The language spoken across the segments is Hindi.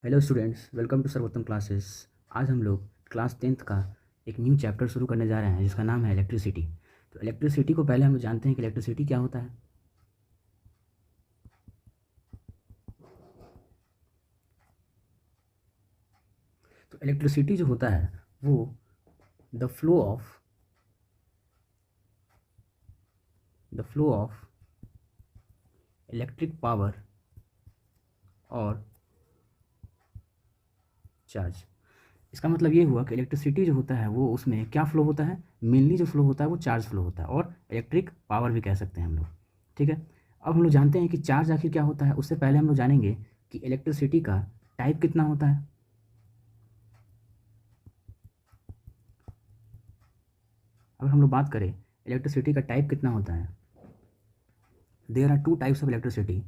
हेलो स्टूडेंट्स, वेलकम टू सर्वोत्तम क्लासेस। आज हम लोग क्लास 10th का एक न्यू चैप्टर शुरू करने जा रहे हैं जिसका नाम है इलेक्ट्रिसिटी। तो इलेक्ट्रिसिटी को पहले हम लोग जानते हैं कि इलेक्ट्रिसिटी क्या होता है। तो इलेक्ट्रिसिटी जो होता है वो the flow of electric power और चार्ज। इसका मतलब ये हुआ कि इलेक्ट्रिसिटी जो होता है वो उसमें क्या फ़्लो होता है, मेनली जो फ्लो होता है वो चार्ज फ्लो होता है और इलेक्ट्रिक पावर भी कह सकते हैं हम लोग। ठीक है, अब हम लोग जानते हैं कि चार्ज आखिर क्या होता है। उससे पहले हम लोग जानेंगे कि इलेक्ट्रिसिटी का टाइप कितना होता है। अगर हम लोग बात करें इलेक्ट्रिसिटी का टाइप कितना होता है, there are two types of electricity.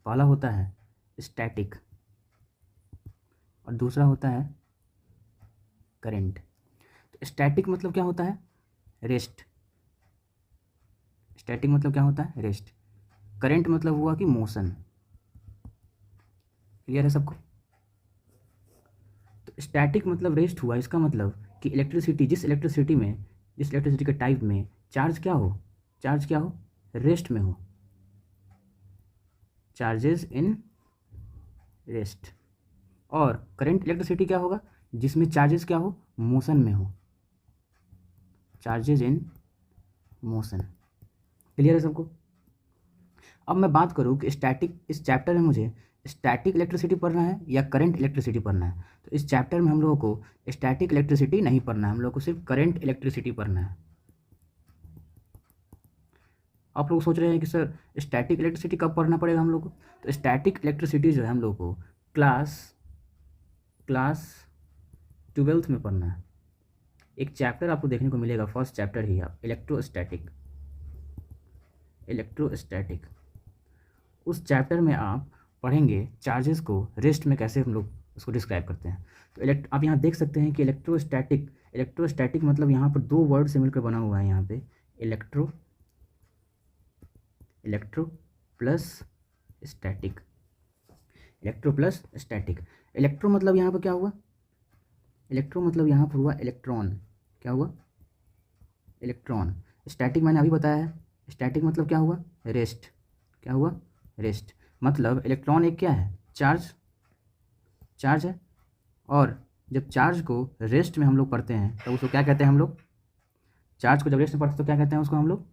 पहला होता है स्टैटिक और दूसरा होता है करंट। तो स्टैटिक मतलब क्या होता है, रेस्ट। स्टैटिक मतलब क्या होता है, रेस्ट। करंट मतलब हुआ कि मोशन। क्लियर है सबको। तो स्टैटिक मतलब रेस्ट हुआ, इसका मतलब कि जिस इलेक्ट्रिसिटी के टाइप में चार्ज क्या हो, रेस्ट में हो, चार्जेस इन रेस्ट। और करंट इलेक्ट्रिसिटी क्या होगा, जिसमें चार्जेस क्या हो, मोशन में हो, चार्जेस इन मोशन। क्लियर है सबको। अब मैं बात करूँ कि इस चैप्टर में मुझे स्टैटिक इलेक्ट्रिसिटी पढ़ना है या करंट इलेक्ट्रिसिटी पढ़ना है। तो इस चैप्टर में हम लोगों को स्टैटिक इलेक्ट्रिसिटी नहीं पढ़ना है, हम लोग को सिर्फ करंट इलेक्ट्रिसिटी पढ़ना है। आप लोग सोच रहे हैं कि सर स्टैटिक इलेक्ट्रिसिटी कब पढ़ना पड़ेगा हम लोग को। तो स्टैटिक इलेक्ट्रिसिटी जो है हम लोग को क्लास 12th में पढ़ना है। एक चैप्टर आपको देखने को मिलेगा, फर्स्ट चैप्टर ही है इलेक्ट्रोस्टैटिक। उस चैप्टर में आप पढ़ेंगे चार्जेस को रेस्ट में कैसे हम लोग उसको डिस्क्राइब करते हैं। तो आप यहाँ देख सकते हैं कि इलेक्ट्रोस्टैटिक मतलब यहाँ पर दो वर्ड से मिलकर बना हुआ है। यहाँ पे इलेक्ट्रो प्लस स्टैटिक, इलेक्ट्रो मतलब यहाँ पर क्या हुआ, इलेक्ट्रो मतलब यहाँ पर हुआ इलेक्ट्रॉन। क्या हुआ, इलेक्ट्रॉन। स्टैटिक मैंने अभी बताया है, स्टैटिक मतलब क्या हुआ, रेस्ट। क्या हुआ, रेस्ट। मतलब इलेक्ट्रॉन एक क्या है, चार्ज है। और जब चार्ज को रेस्ट में हम लोग पढ़ते हैं तो उसको क्या कहते हैं हम लोग, चार्ज को जब रेस्ट में पढ़ते हैं तो क्या कहते हैं उसको हम लोग,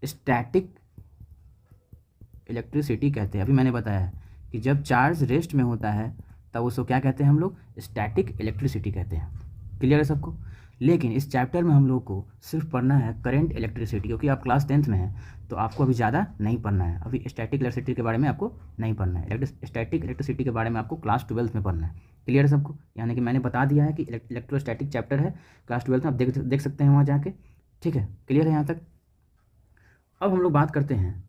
स्टैटिक इलेक्ट्रिसिटी कहते हैं। अभी मैंने बताया है कि जब चार्ज रेस्ट में होता है तब उसको क्या कहते हैं हम लोग, स्टैटिक इलेक्ट्रिसिटी कहते हैं। क्लियर है सबको। लेकिन इस चैप्टर में हम लोग को सिर्फ पढ़ना है करंट इलेक्ट्रिसिटी, क्योंकि आप क्लास 10th में हैं तो आपको अभी ज़्यादा नहीं पढ़ना है। अभी स्टैटिक इलेक्ट्रिसिटी के बारे में आपको नहीं पढ़ना है, स्टैटिक इलेक्ट्रिसिटी के बारे में आपको क्लास 12th में पढ़ना है। क्लियर है सबको। यानी कि मैंने बता दिया है कि इलेक्ट्रोस्टैटिक चैप्टर है क्लास 12th में, आप देख सकते हैं वहाँ जाके। ठीक है, क्लियर है यहाँ तक। अब हम लोग बात करते हैं,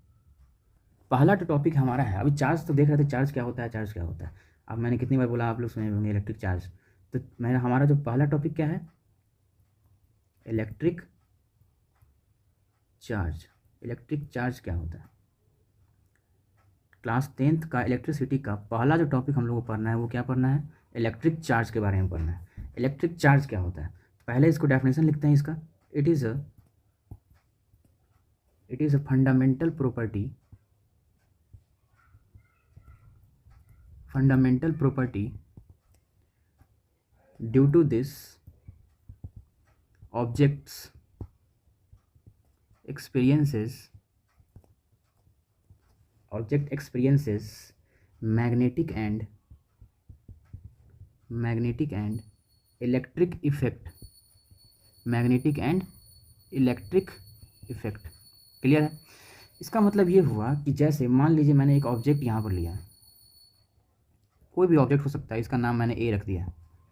पहला जो टॉपिक हमारा है, अभी चार्ज तो देख रहे थे, चार्ज क्या होता है। अब मैंने कितनी बार बोला, आप लोग सुने होंगे इलेक्ट्रिक चार्ज। तो हमारा जो पहला टॉपिक क्या है, इलेक्ट्रिक चार्ज क्या होता है। क्लास 10th का इलेक्ट्रिसिटी का पहला जो टॉपिक हम लोग को पढ़ना है वो क्या पढ़ना है, इलेक्ट्रिक चार्ज के बारे में पढ़ना है। इलेक्ट्रिक चार्ज क्या होता है, पहले इसको डेफिनेशन लिखते हैं इसका। It is a fundamental property due to this objects experiences magnetic and electric effect। Clear है। इसका मतलब ये हुआ कि जैसे मान लीजिए मैंने एक ऑब्जेक्ट यहाँ पर लिया, कोई भी ऑब्जेक्ट हो सकता है, इसका नाम मैंने ए रख दिया।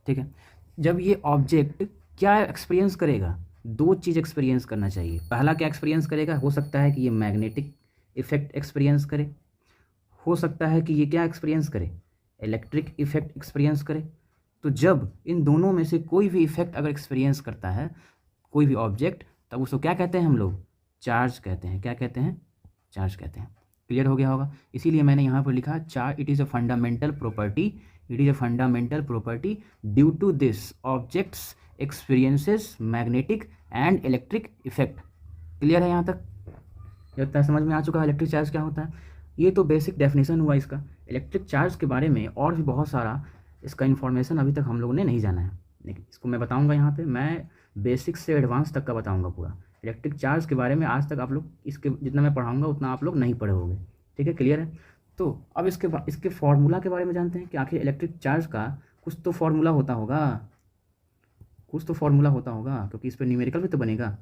ठीक है, जब ये ऑब्जेक्ट क्या एक्सपीरियंस करेगा, दो चीज़ एक्सपीरियंस करना चाहिए। पहला क्या एक्सपीरियंस करेगा, हो सकता है कि ये मैग्नेटिक इफेक्ट एक्सपीरियंस करे, हो सकता है कि ये क्या एक्सपीरियंस करे, इलेक्ट्रिक इफेक्ट एक्सपीरियंस करे। तो जब इन दोनों में से कोई भी इफेक्ट अगर एक्सपीरियंस करता है कोई भी ऑब्जेक्ट, तब उसको क्या कहते हैं हम लोग, चार्ज कहते हैं। क्या कहते हैं, चार्ज कहते हैं। क्लियर हो गया होगा। इसीलिए मैंने यहाँ पर लिखा charge, it is a fundamental property it is a fundamental property due to this objects experiences magnetic and electric effect. Clear है यहाँ तक? ये होता है, समझ में आ चुका है इलेक्ट्रिक चार्ज क्या होता है। ये तो बेसिक डेफिनेशन हुआ इसका। इलेक्ट्रिक चार्ज के बारे में और भी बहुत सारा इसका इन्फॉर्मेशन अभी तक हम लोगों ने नहीं जाना है, लेकिन इसको मैं बताऊंगा यहाँ पे। मैं बेसिक से एडवांस तक का बताऊंगा पूरा इलेक्ट्रिक चार्ज के बारे में। आज तक आप लोग इसके जितना मैं पढ़ाऊंगा उतना आप लोग नहीं पढ़े होंगे, ठीक है? क्लियर है? तो अब इसके फार्मूला के बारे में जानते हैं कि आखिर इलेक्ट्रिक चार्ज का कुछ तो फार्मूला होता होगा, कुछ तो फार्मूला होता होगा, क्योंकि इस पर न्यूमेरिकल भी तो बनेगा,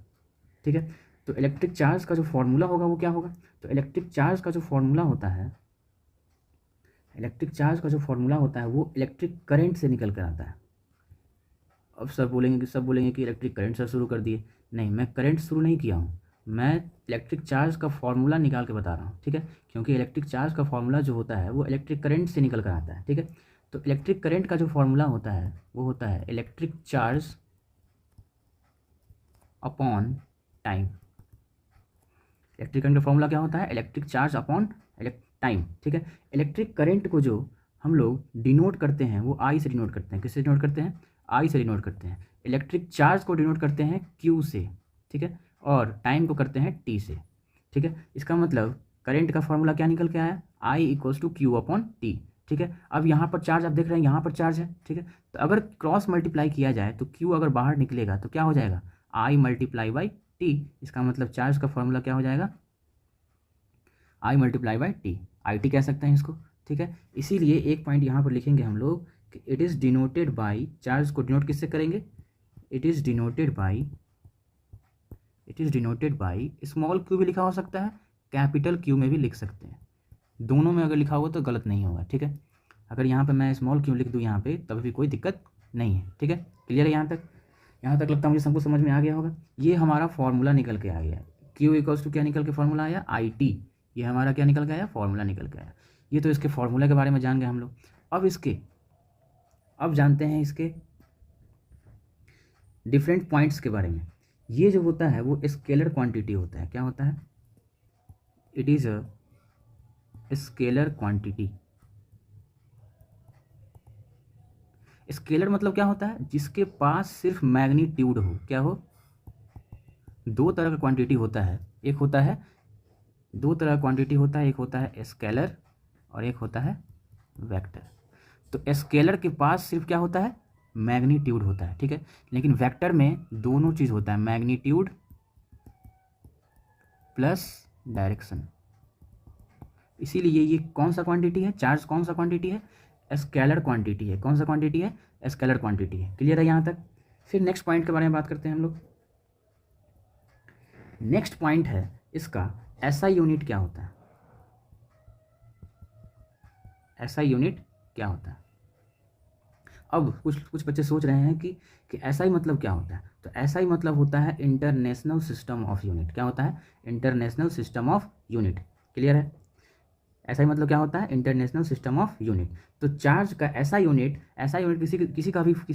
ठीक है? तो इलेक्ट्रिक चार्ज का जो फार्मूला होगा वो क्या होगा? तो इलेक्ट्रिक चार्ज का जो फार्मूला होता है, इलेक्ट्रिक चार्ज का जो फार्मूला होता है वो इलेक्ट्रिक करंट से निकल कर आता है। अब सब बोलेंगे कि इलेक्ट्रिक करंट से शुरू कर दिए। नहीं, मैं करंट शुरू नहीं किया हूँ, मैं इलेक्ट्रिक चार्ज का फार्मूला निकाल के बता रहा हूँ, ठीक है? क्योंकि इलेक्ट्रिक चार्ज का फार्मूला जो होता है वो इलेक्ट्रिक करंट से निकल कर आता है, ठीक है? तो इलेक्ट्रिक करंट का जो फार्मूला होता है वो होता है electric charge upon time. Electric current का फॉर्मूला क्या होता है? इलेक्ट्रिक चार्ज अपॉन टाइम, ठीक है? इलेक्ट्रिक करंट को जो हम लोग डिनोट करते हैं वो आई से डिनोट करते हैं। किससे डिनोट करते हैं? आई से डिनोट करते हैं। इलेक्ट्रिक चार्ज को डिनोट करते हैं क्यू से, ठीक है? और टाइम को करते हैं टी से, ठीक है? इसका मतलब करंट का फॉर्मूला क्या निकल के आया? I equals to Q upon T, ठीक है? अब यहाँ पर चार्ज आप देख रहे हैं, यहाँ पर चार्ज है, ठीक है? तो अगर क्रॉस मल्टीप्लाई किया जाए तो क्यू अगर बाहर निकलेगा तो क्या हो जाएगा? I multiply by T. इसका मतलब चार्ज का फॉर्मूला क्या हो जाएगा? I multiply by T, I T कह सकते हैं इसको, ठीक है? इसीलिए एक पॉइंट यहाँ पर लिखेंगे हम लोग कि it is denoted by, charge को डिनोट किससे करेंगे? It is denoted by small Q भी लिखा हो सकता है, कैपिटल क्यू में भी लिख सकते हैं। दोनों में अगर लिखा हुआ तो गलत नहीं होगा, ठीक है? अगर यहाँ पे मैं स्मॉल क्यू लिख दूँ यहाँ पे तब भी कोई दिक्कत नहीं है, ठीक है? क्लियर है यहाँ तक? यहाँ तक लगता है मुझे सबको समझ में आ गया होगा। ये हमारा फॉर्मूला निकल के आ गया, क्यू इक्वल्स टू क्या निकल के फॉर्मूला आया? I T. ये हमारा क्या निकल के आया? फॉर्मूला निकल के आया। ये तो इसके फॉर्मूला के बारे में जान गए हम लोग। अब जानते हैं इसके डिफरेंट पॉइंट्स के बारे में। ये जो होता है वो स्केलर क्वांटिटी होता है। क्या होता है? It is a scalar quantity. Scalar मतलब क्या होता है? जिसके पास सिर्फ मैग्नीट्यूड हो। क्या हो? दो तरह का क्वांटिटी होता है, एक होता है दो तरह का क्वांटिटी होता है, एक होता है स्केलर और एक होता है वेक्टर। तो स्केलर के पास सिर्फ क्या होता है? मैग्नीट्यूड होता है, ठीक है? लेकिन वेक्टर में दोनों चीज़ होता है, मैग्नीट्यूड प्लस डायरेक्शन। इसीलिए ये कौन सा क्वांटिटी है? चार्ज कौन सा क्वांटिटी है? स्केलर क्वांटिटी है। कौन सा क्वांटिटी है? स्केलर क्वांटिटी है। क्लियर है यहाँ तक? फिर नेक्स्ट पॉइंट के बारे में बात करते हैं हम लोग। नेक्स्ट पॉइंट है इसका एसआई यूनिट क्या होता है? एसआई यूनिट क्या होता है? अब कुछ बच्चे सोच रहे हैं कि एसआई मतलब क्या होता है? तो एसआई मतलब होता है इंटरनेशनल सिस्टम ऑफ यूनिट। क्या होता है? International system of unit. Clear है? एसआई मतलब क्या होता है? International system of unit. तो चार्ज का एसआई यूनिट किसी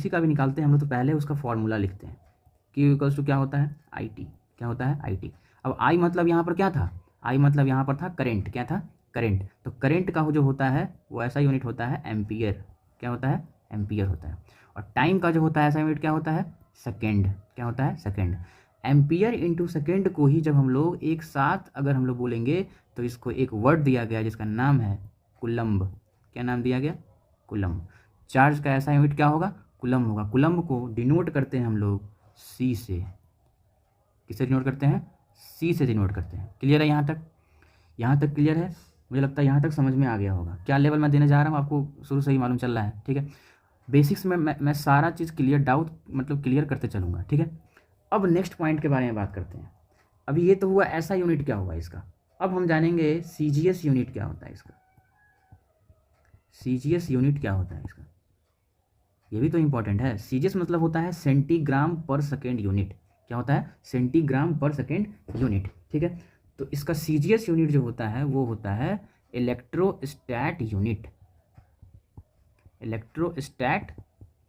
का भी निकालते हैं हम लोग तो पहले उसका फॉर्मूला लिखते हैं। क्यू इक्वल्स टू क्या होता है? I T. क्या होता है? I T. अब आई मतलब यहाँ पर क्या था? आई मतलब यहाँ पर था करंट। क्या था? करंट। तो करंट का जो होता है वो ऐसा यूनिट होता है एम्पियर। क्या होता है? एम्पियर होता है। और टाइम का जो होता है ऐसा यूनिट क्या होता है? सेकेंड। क्या होता है? सेकेंड। एम्पियर इंटू सेकेंड को ही जब हम लोग एक साथ अगर हम लोग बोलेंगे तो इसको एक वर्ड दिया गया जिसका नाम है कुलम्ब। क्या नाम दिया गया? कुलम्ब। चार्ज का ऐसा यूनिट क्या होगा? कुलम्ब होगा। कुलम्ब को डिनोट करते हैं हम लोग सी से। किससे डिनोट करते हैं? सी से डिनोट करते हैं। क्लियर है यहाँ तक? यहाँ तक क्लियर है? मुझे लगता है यहाँ तक समझ में आ गया होगा। क्या लेवल मैं देने जा रहा हूँ आपको शुरू से ही मालूम चल रहा है, ठीक है? बेसिक्स में मैं सारा चीज़ क्लियर करते चलूँगा, ठीक है? अब नेक्स्ट पॉइंट के बारे में बात करते हैं। अभी ये तो हुआ ऐसा यूनिट क्या हुआ इसका। अब हम जानेंगे सीजीएस यूनिट क्या होता है इसका। सीजीएस यूनिट क्या होता है इसका, ये भी तो इंपॉर्टेंट है। सीजीएस मतलब होता है सेंटीग्राम पर सेकेंड यूनिट। क्या होता है? सेंटीग्राम पर सेकेंड यूनिट, ठीक है? तो इसका सीजीएस यूनिट जो होता है वो होता है इलेक्ट्रोस्टैट यूनिट। इलेक्ट्रोस्टैट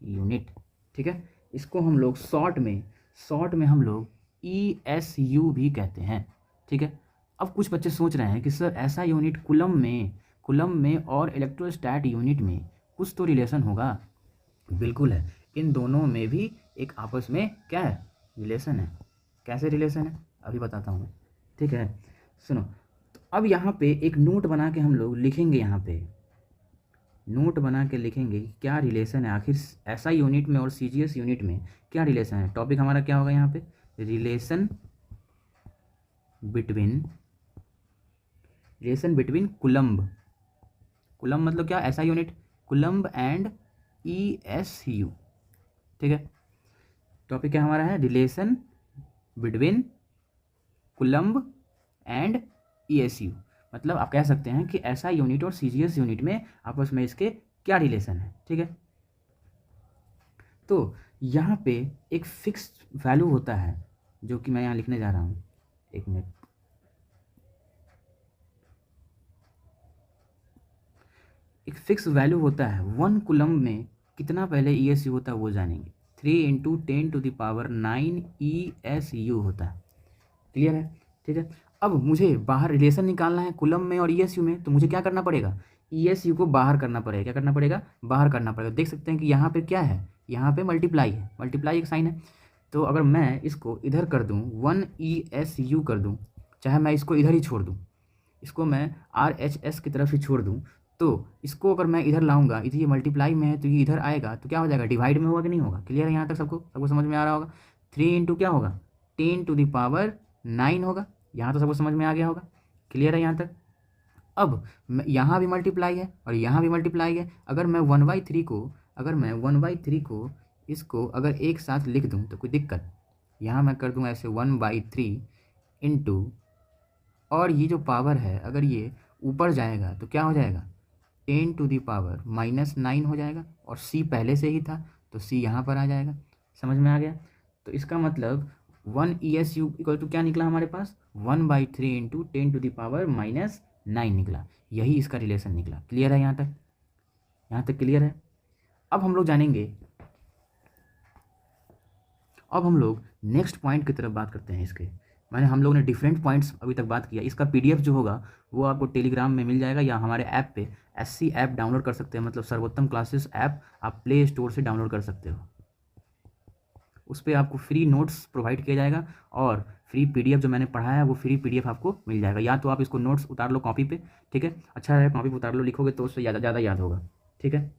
यूनिट, ठीक है? इसको हम लोग शॉर्ट में हम लोग ESU भी कहते हैं, ठीक है? अब कुछ बच्चे सोच रहे हैं कि सर ऐसा यूनिट कुलम में और इलेक्ट्रोस्टैट यूनिट में कुछ तो रिलेशन होगा, बिल्कुल है। इन दोनों में भी एक आपस में क्या है, रिलेशन है। कैसे रिलेशन है अभी बताता हूँ मैं, ठीक है। सुनो, तो अब यहाँ पे एक नोट बना के हम लोग लिखेंगे, यहाँ पे नोट बना के लिखेंगे कि क्या रिलेशन है आखिर एसआई यूनिट में और सीजीएस यूनिट में क्या रिलेशन है। टॉपिक हमारा क्या होगा यहाँ पे, रिलेशन बिटवीन कुलम्ब, कुलम्ब मतलब क्या, एसआई यूनिट, कुलम्ब एंड ईएसयू, ठीक है। टॉपिक क्या हमारा है, रिलेशन बिटवीन कुलम्ब एंड ईएसयू। मतलब आप कह सकते हैं कि एसआई यूनिट और सीजीएस यूनिट में आपस में इसके क्या रिलेशन है, ठीक है। तो यहाँ पे एक फिक्स वैल्यू होता है जो कि मैं यहाँ लिखने जा रहा हूँ, एक मिनट। एक फिक्स वैल्यू होता है, 1 कूलम्ब में कितना पहले ईएसयू होता है वो जानेंगे। 3 × 10⁹ ESU होता है, क्लियर है, ठीक है। अब मुझे बाहर रिलेशन निकालना है कूलम्ब में और ईएसयू में, तो मुझे क्या करना पड़ेगा, ईएसयू को बाहर करना पड़ेगा। क्या करना पड़ेगा, बाहर करना पड़ेगा। देख सकते हैं कि यहाँ पे क्या है, यहाँ पे मल्टीप्लाई है, मल्टीप्लाई एक साइन है। तो अगर मैं इसको इधर कर दूँ 1 ESU कर दूँ, चाहे मैं इसको इधर ही छोड़ दूँ, इसको मैं RHS की तरफ ही छोड़ दूँ, तो इसको अगर मैं इधर लाऊंगा, इधर ये मल्टीप्लाई में है तो ये इधर आएगा, तो क्या हो जाएगा, डिवाइड में होगा कि नहीं होगा। क्लियर है यहाँ तक, सबको समझ में आ रहा होगा। 3 × क्या होगा, 10⁹ होगा। यहाँ तो सबको समझ में आ गया होगा, क्लियर है यहाँ तक। अब यहाँ भी मल्टीप्लाई है और यहाँ भी मल्टीप्लाई है। अगर मैं 1/3 को इसको अगर एक साथ लिख दूँ तो कोई दिक्कत, यहाँ मैं कर दूँ ऐसे 1/3 इंटू, और ये जो पावर है अगर ये ऊपर जाएगा तो क्या हो जाएगा, 10⁻⁻9 हो जाएगा। और c पहले से ही था तो c यहाँ पर आ जाएगा, समझ में आ गया। तो इसका मतलब 1 ESU इक्वल टू क्या निकला हमारे पास, 1/3 × 10⁻⁻9 निकला। यही इसका रिलेशन निकला। क्लियर है यहाँ तक क्लियर है। अब हम लोग जानेंगे, अब हम लोग नेक्स्ट पॉइंट की तरफ बात करते हैं इसके। हम लोग ने डिफरेंट पॉइंट्स अभी तक बात किया। इसका PDF जो होगा वो आपको टेलीग्राम में मिल जाएगा या हमारे ऐप पे SC ऐप डाउनलोड कर सकते हैं, मतलब सर्वोत्तम क्लासेस ऐप आप प्ले स्टोर से डाउनलोड कर सकते हो। उस पर आपको फ्री नोट्स प्रोवाइड किया जाएगा और फ्री PDF जो मैंने पढ़ाया है वो फ्री PDF आपको मिल जाएगा। या तो आप इसको नोट्स उतार लो कॉपी पे, ठीक है, अच्छा है, कॉपी पे उतार लो, लिखोगे तो उससे ज़्यादा याद होगा, ठीक है।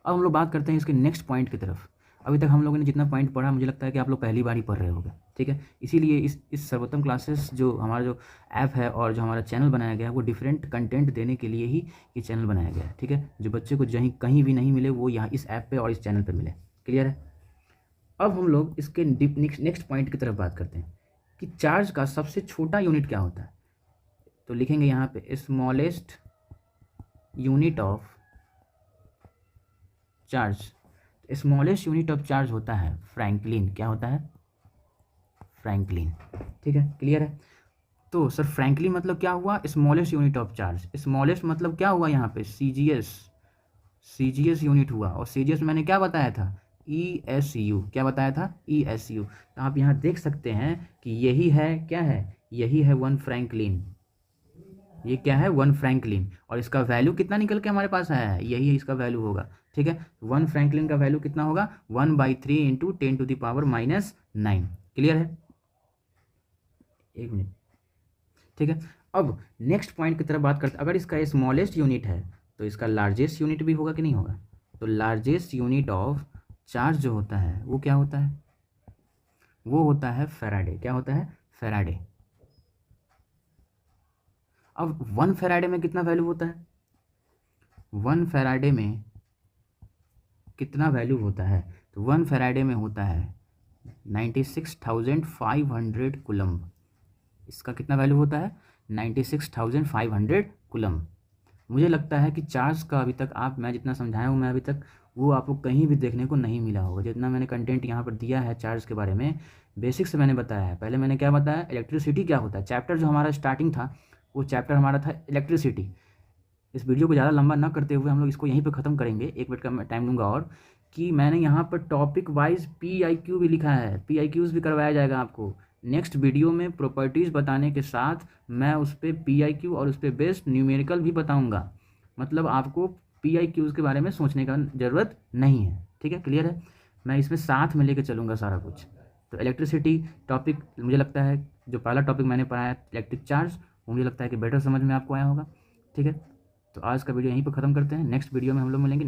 अब हम लोग बात करते हैं इसके नेक्स्ट पॉइंट की तरफ। अभी तक हम लोगों ने जितना पॉइंट पढ़ा मुझे लगता है कि आप लोग पहली बार ही पढ़ रहे होगे, ठीक है। इसीलिए इस सर्वोत्तम क्लासेस जो हमारा जो ऐप है और जो हमारा चैनल बनाया गया है वो डिफरेंट कंटेंट देने के लिए ही ये चैनल बनाया गया है, ठीक है। जो बच्चे को कहीं भी नहीं मिले वो यहाँ इस ऐप पे और इस चैनल पे मिले, क्लियर है। अब हम लोग इसके नेक्स्ट पॉइंट की तरफ बात करते हैं कि चार्ज का सबसे छोटा यूनिट क्या होता है। तो लिखेंगे यहाँ पे smallest unit of charge. Smallest unit of charge होता है फ्रैंकलिन। क्या होता है, फ्रैंकलिन, ठीक है, क्लियर है। तो सर फ्रैंकलिन मतलब क्या हुआ, smallest unit of charge. Smallest मतलब क्या हुआ यहाँ पे, सीजीएस यूनिट हुआ। और सीजीएस मैंने क्या बताया था, ESU। क्या बताया था, ESU। तो आप यहाँ देख सकते हैं कि यही है, क्या है, यही है 1 फ्रैंकलिन। ये क्या है, 1 फ्रैंकलिन। और इसका वैल्यू कितना निकल के हमारे पास आया है, यही इसका वैल्यू होगा, ठीक है। 1 फ्रैंकलिन का वैल्यू कितना होगा, 1/3 × 10⁻⁻9। क्लियर है, एक मिनट, ठीक है। अब नेक्स्ट पॉइंट की तरफ बात करते हैं। अगर इसका स्मॉलेस्ट यूनिट है तो इसका लार्जेस्ट यूनिट भी होगा कि नहीं होगा। तो लार्जेस्ट यूनिट ऑफ चार्ज जो होता है वो क्या होता है, वो होता है फैराडे। क्या होता है, फैराडे। अब 1 फैराडे में कितना वैल्यू होता है, 1 फैराडे में कितना वैल्यू होता है, तो 1 फैराडे में होता है 96,500 कूलम्ब। इसका कितना वैल्यू होता है, 96,500 कूलम्ब। मुझे लगता है कि चार्ज का अभी तक मैं जितना समझाया हूँ मैं अभी तक, वो आपको कहीं भी देखने को नहीं मिला होगा। जितना मैंने कंटेंट यहाँ पर दिया है चार्ज के बारे में, बेसिक से मैंने बताया है। पहले मैंने क्या बताया, इलेक्ट्रिसिटी क्या होता है। चैप्टर जो हमारा स्टार्टिंग था वो चैप्टर हमारा था इलेक्ट्रिसिटी। इस वीडियो को ज़्यादा लंबा ना करते हुए हम लोग इसको यहीं पर ख़त्म करेंगे। 1 मिनट का मैं टाइम लूँगा। और कि मैंने यहाँ पर टॉपिक वाइज PIQ भी लिखा है, PIQs भी करवाया जाएगा आपको नेक्स्ट वीडियो में। प्रॉपर्टीज़ बताने के साथ मैं उस पर PIQ और उस पर बेस्ड न्यूमेरिकल भी बताऊँगा। मतलब आपको PIQs के बारे में सोचने का ज़रूरत नहीं है। ठीक है, क्लियर है। मैं इसमें साथ में लेके चलूँगा सारा कुछ। तो इलेक्ट्रिसिटी टॉपिक मुझे लगता है जो पहला टॉपिक मैंने पढ़ाया इलेक्ट्रिक चार्ज, वो मुझे लगता है कि बेटर समझ में आपको आया होगा। ठीक है, तो आज का वीडियो यहीं पर ख़त्म करते हैं। नेक्स्ट वीडियो में हम लोग मिलेंगे।